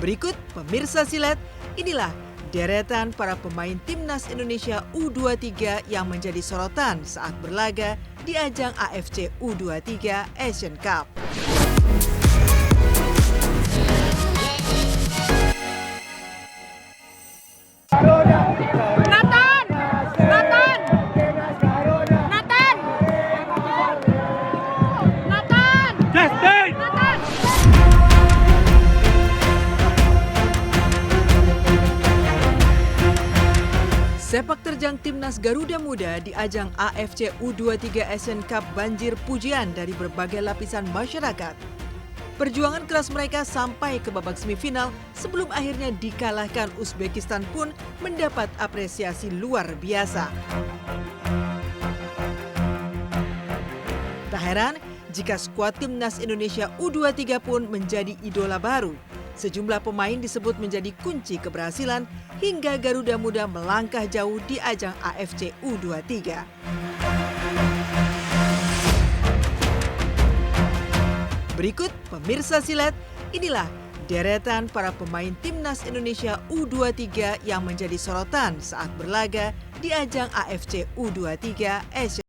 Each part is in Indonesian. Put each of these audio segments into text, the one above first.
Berikut pemirsa silat, inilah deretan para pemain Timnas Indonesia U23 yang menjadi sorotan saat berlaga di ajang AFC U23 Asian Cup. Sepak terjang Timnas Garuda Muda di ajang AFC U23 Asian Cup banjir pujian dari berbagai lapisan masyarakat. Perjuangan keras mereka sampai ke babak semifinal sebelum akhirnya dikalahkan Uzbekistan pun mendapat apresiasi luar biasa. Tak heran jika skuad Timnas Indonesia U23 pun menjadi idola baru. Sejumlah pemain disebut menjadi kunci keberhasilan hingga Garuda Muda melangkah jauh di ajang AFC U23. Berikut pemirsa silat, inilah deretan para pemain Timnas Indonesia U23 yang menjadi sorotan saat berlaga di ajang AFC U23 Asian.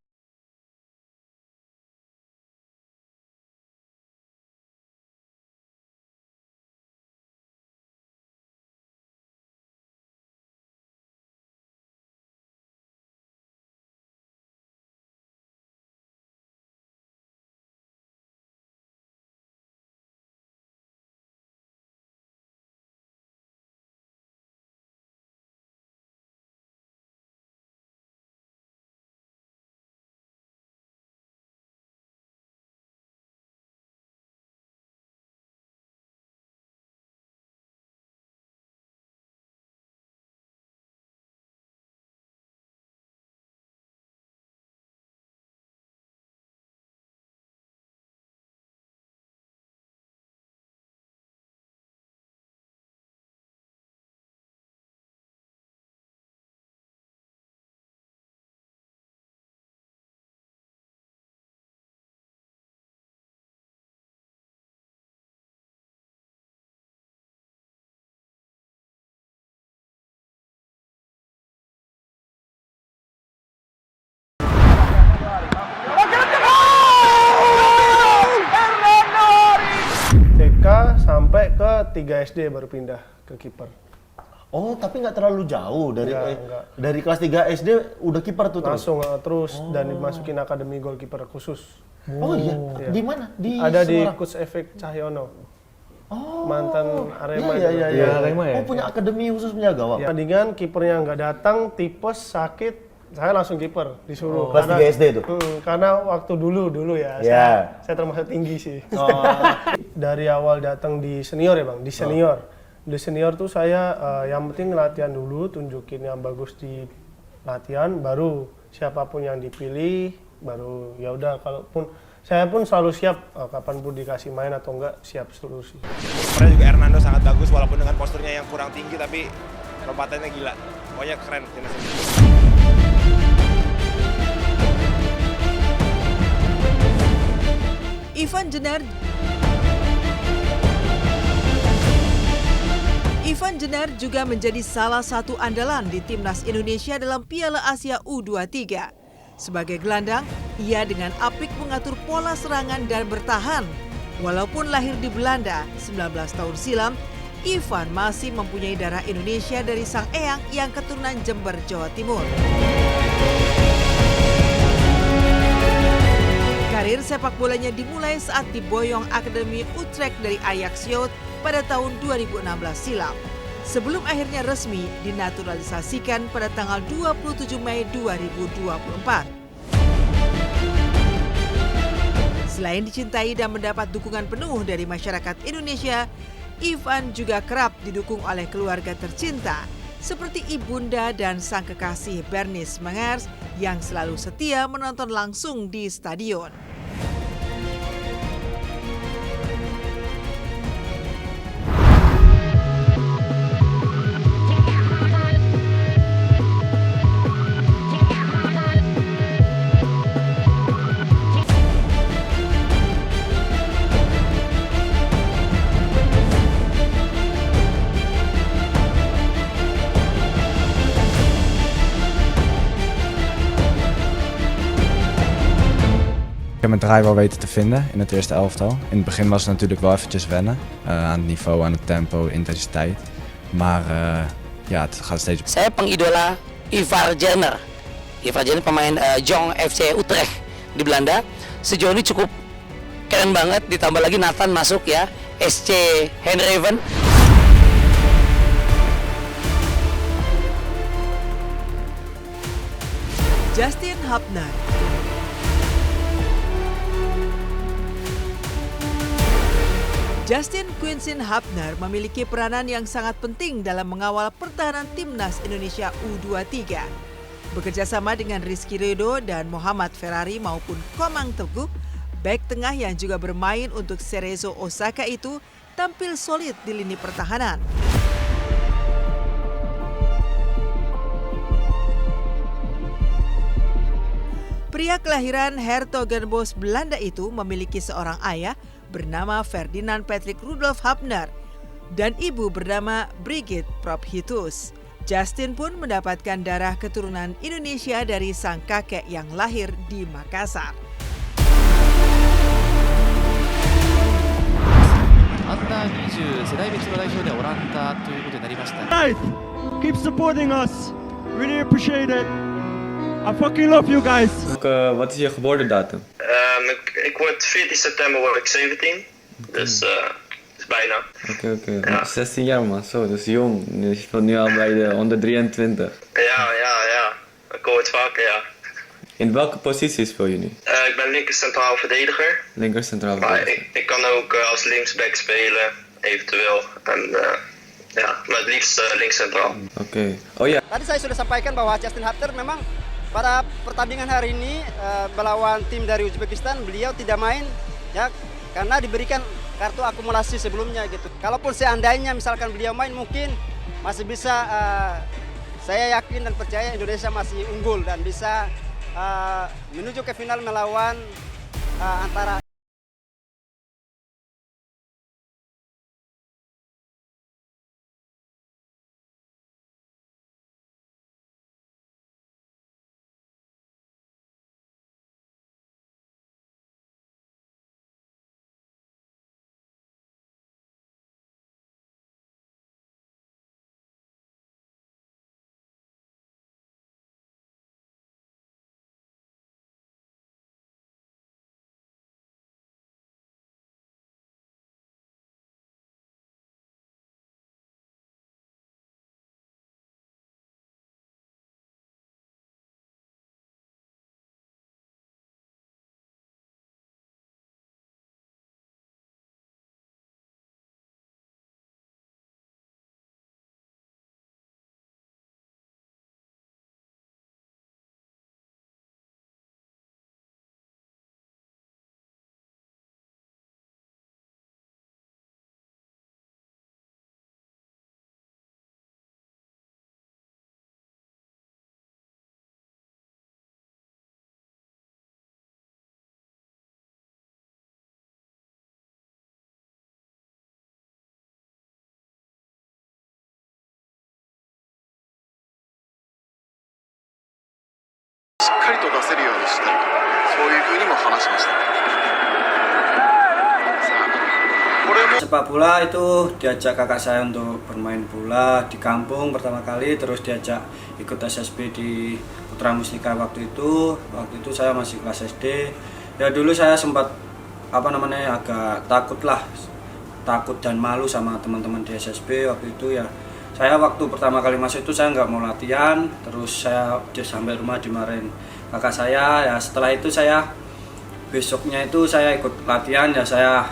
Sampai ke 3 SD baru pindah ke kiper. Oh, tapi nggak terlalu jauh dari Enggak. dari kelas 3 SD udah kiper tuh terus. Langsung terus dan dimasukin akademi goalkeeper khusus. Oh iya. Di mana? Di Ada di Semarang? Coach Efek Cahyono. Oh. Mantan Arema. Iya. Arema ya? Oh, punya akademi khusus penjaga gawang. Ya, tandingan kipernya nggak datang, tipes, sakit, saya langsung kiper disuruh. Kelas 3 SD itu? Karena waktu dulu ya, saya termasuk tinggi sih. Dari awal datang di senior ya Bang, di senior. Di senior tuh saya yang penting latihan dulu, tunjukin yang bagus di latihan, baru siapapun yang dipilih, baru ya udah. Kalaupun saya pun selalu siap kapanpun dikasih main atau enggak, siap seluruh sih. Kemarin juga Hernando sangat bagus walaupun dengan posturnya yang kurang tinggi tapi lompatannya gila. Pokoknya keren timnas ini. Ivan Jenar juga menjadi salah satu andalan di Timnas Indonesia dalam Piala Asia U23. Sebagai gelandang, ia dengan apik mengatur pola serangan dan bertahan. Walaupun lahir di Belanda 19 tahun silam, Ivan masih mempunyai darah Indonesia dari sang eyang yang keturunan Jember, Jawa Timur. Karir sepak bolanya dimulai saat diboyong Akademi Utrecht dari Ajax Youth pada tahun 2016 silam. Sebelum akhirnya resmi dinaturalisasikan pada tanggal 27 Mei 2024. Selain dicintai dan mendapat dukungan penuh dari masyarakat Indonesia, Ivan juga kerap didukung oleh keluarga tercinta seperti ibunda dan sang kekasih Bernice Mengers yang selalu setia menonton langsung di stadion. Ik heb mijn draai wel weten te vinden in het eerste elftal. In het begin was het natuurlijk wel eventjes wennen aan het niveau, aan het tempo, intensiteit. Maar ja, het gaat steeds. Saya pengidola Ivar Jenner. Ivar Jenner pemain Jong FC Utrecht di Belanda. Sejauh ini cukup keren banget, ditambah lagi Nathan masuk ya, SC Eindhoven. Justin Hubner. Justin Quincy Hubner memiliki peranan yang sangat penting dalam mengawal pertahanan timnas Indonesia U23. Bekerja sama dengan Rizky Ridho dan Muhammad Ferrari maupun Komang Teguh, bek tengah yang juga bermain untuk Cerezo Osaka itu tampil solid di lini pertahanan. Pria kelahiran Hertogenbosch, Belanda itu memiliki seorang ayah bernama Ferdinand Patrick Rudolf Hubner dan ibu bernama Brigitte Prophitus. Justin pun mendapatkan darah keturunan Indonesia dari sang kakek yang lahir di Makassar. Under-20 世代別の代表でオランダということになりました。 Guys, keep supporting us. Really appreciate it. I fucking love you guys. Wat is je geboortedatum? Ik word 14 september word ik 17. Dus dat is bijna. Oké. Ja. 16 jaar man, zo, dat is jong. Je speelt nu al bij de onder 23. Ja. Ik hoor het vaker, ja. In welke positie speel je nu? Ik ben linker centraal verdediger. Linker centraal Maar verdediger. ik kan ook als linksback spelen, eventueel. En maar het liefst links centraal. Oké. Oh ja. Tadi saya sudah sampaikan bahwa Justin Hubner memang pada pertandingan hari ini melawan tim dari Uzbekistan beliau tidak main ya karena diberikan kartu akumulasi sebelumnya gitu. Kalaupun seandainya misalkan beliau main mungkin masih bisa saya yakin dan percaya Indonesia masih unggul dan bisa menuju ke final melawan antara Sepak bola itu diajak kakak saya untuk bermain bola di kampung pertama kali, terus diajak ikut SSB di Putra Mustika waktu itu saya masih kelas SD. Ya dulu saya sempat agak takut dan malu sama teman-teman di SSB waktu itu ya. Saya waktu pertama kali masuk itu saya nggak mau latihan, terus saya sampai rumah dimarahin kakak saya. Ya setelah itu saya besoknya itu saya ikut latihan ya, saya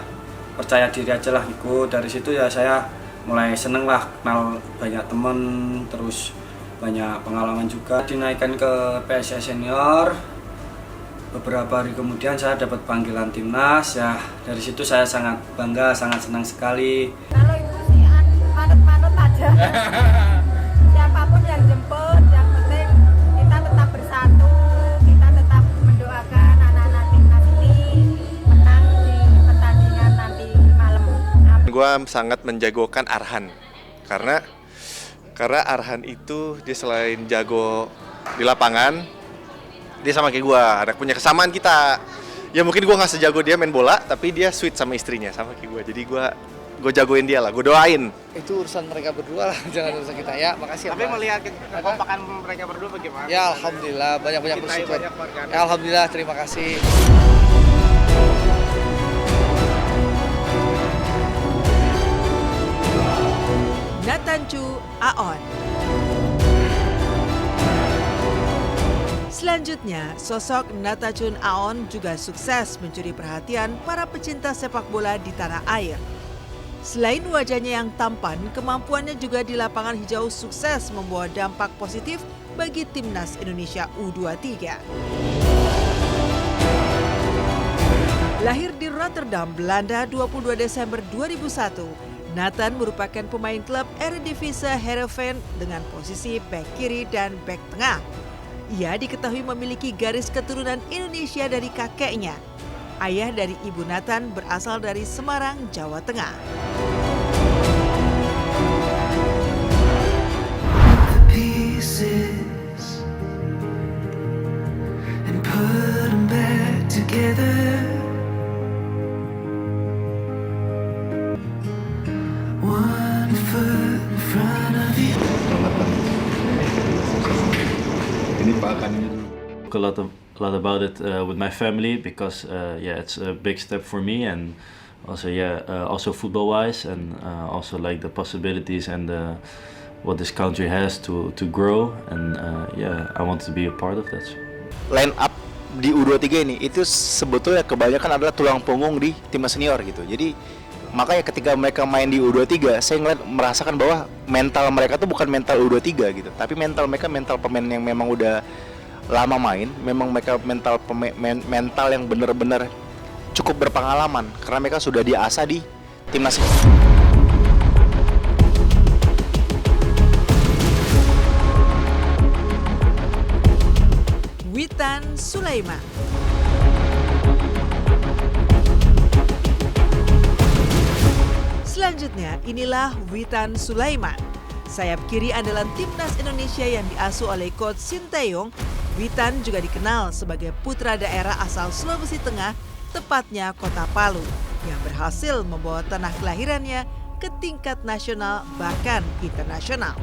percaya diri aja lah ikut. Dari situ ya saya mulai seneng lah, kenal banyak temen, terus banyak pengalaman juga. Dinaikkan ke PSIS senior, beberapa hari kemudian saya dapat panggilan timnas ya. Dari situ saya sangat bangga, sangat senang sekali. Kalau itu sih manut-manut aja. Siapapun yang jemput, yang penting kita tetap bersatu, kita tetap mendoakan anak-anak timnas ini menang di pertandingan nanti malam. Gue sangat menjagokan Arhan karena Arhan itu dia selain jago di lapangan, dia sama kayak gue, ada punya kesamaan kita. Ya mungkin gue nggak sejago dia main bola, tapi dia sweet sama istrinya, sama kayak gue. Jadi gue jagoin dia lah, gue doain. Itu urusan mereka berdua lah, jangan urusan kita ya. Makasih ya. Tapi melihat kekompakan mereka berdua bagaimana? Ya alhamdulillah, banyak-banyak bersyukur. Ya, alhamdulillah, terima kasih. Nathan Chu Aon. Selanjutnya, sosok Nathan Aon juga sukses mencuri perhatian para pecinta sepak bola di tanah air. Selain wajahnya yang tampan, kemampuannya juga di lapangan hijau sukses membawa dampak positif bagi timnas Indonesia U23. Lahir di Rotterdam, Belanda 22 Desember 2001, Nathan merupakan pemain klub Eredivisie Heerenveen dengan posisi bek kiri dan bek tengah. Ia diketahui memiliki garis keturunan Indonesia dari kakeknya. Ayah dari ibu Nathan berasal dari Semarang, Jawa Tengah. A lot about it with my family because it's a big step for me, and also football wise, and also like the possibilities and what this country has to grow, and I want to be a part of that. Line up di U23 ini itu sebetulnya kebanyakan adalah tulang punggung di timnas senior gitu. Jadi makanya ketika mereka main di U23, saya merasakan bahwa mental mereka tuh bukan mental U23 gitu, tapi mental mereka mental pemain yang memang udah lama main, memang mereka mental yang benar-benar cukup berpengalaman karena mereka sudah diasah di timnas ini. Witan Sulaiman. Selanjutnya, inilah Witan Sulaiman. Sayap kiri andalan timnas Indonesia yang diasuh oleh coach Sinteyong. Witan juga dikenal sebagai putra daerah asal Sulawesi Tengah, tepatnya Kota Palu, yang berhasil membawa tanah kelahirannya ke tingkat nasional bahkan internasional.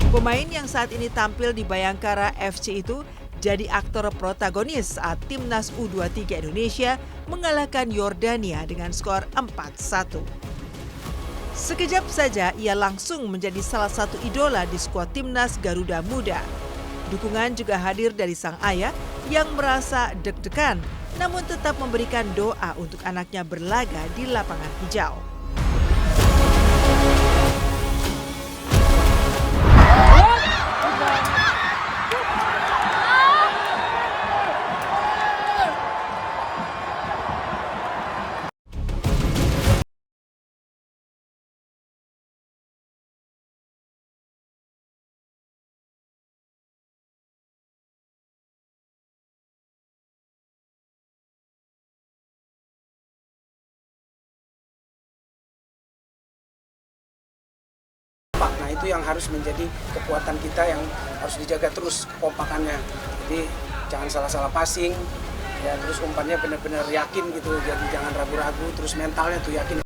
Pemain yang saat ini tampil di Bayangkara FC itu jadi aktor protagonis saat timnas U23 Indonesia mengalahkan Yordania dengan skor 4-1. Sekejap saja ia langsung menjadi salah satu idola di skuad timnas Garuda Muda. Dukungan juga hadir dari sang ayah yang merasa deg-degan namun tetap memberikan doa untuk anaknya berlaga di lapangan hijau. Nah itu yang harus menjadi kekuatan kita yang harus dijaga terus kekompakannya. Jadi jangan salah-salah passing, ya terus umpannya benar-benar yakin gitu. Jadi jangan ragu-ragu, terus mentalnya tuh yakin.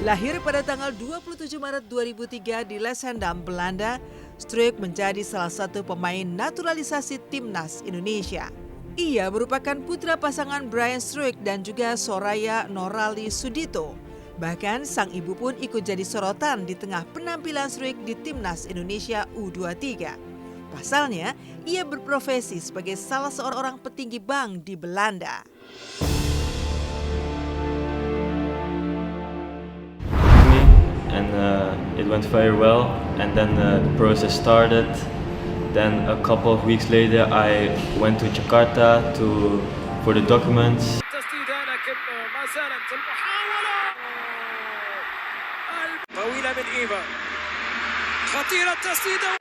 Lahir pada tanggal 27 Maret 2003 di Leksandam, Belanda, Struijk menjadi salah satu pemain naturalisasi timnas Indonesia. Ia merupakan putra pasangan Brian Struijk dan juga Soraya Norali Sudito. Bahkan sang ibu pun ikut jadi sorotan di tengah penampilan Struijk di Timnas Indonesia U23. Pasalnya, ia berprofesi sebagai salah seorang petinggi bank di Belanda. And it went very well, and then the process started. Then a couple of weeks later I went to Jakarta for the documents. طويلة من إيفا خطيرة التسديدة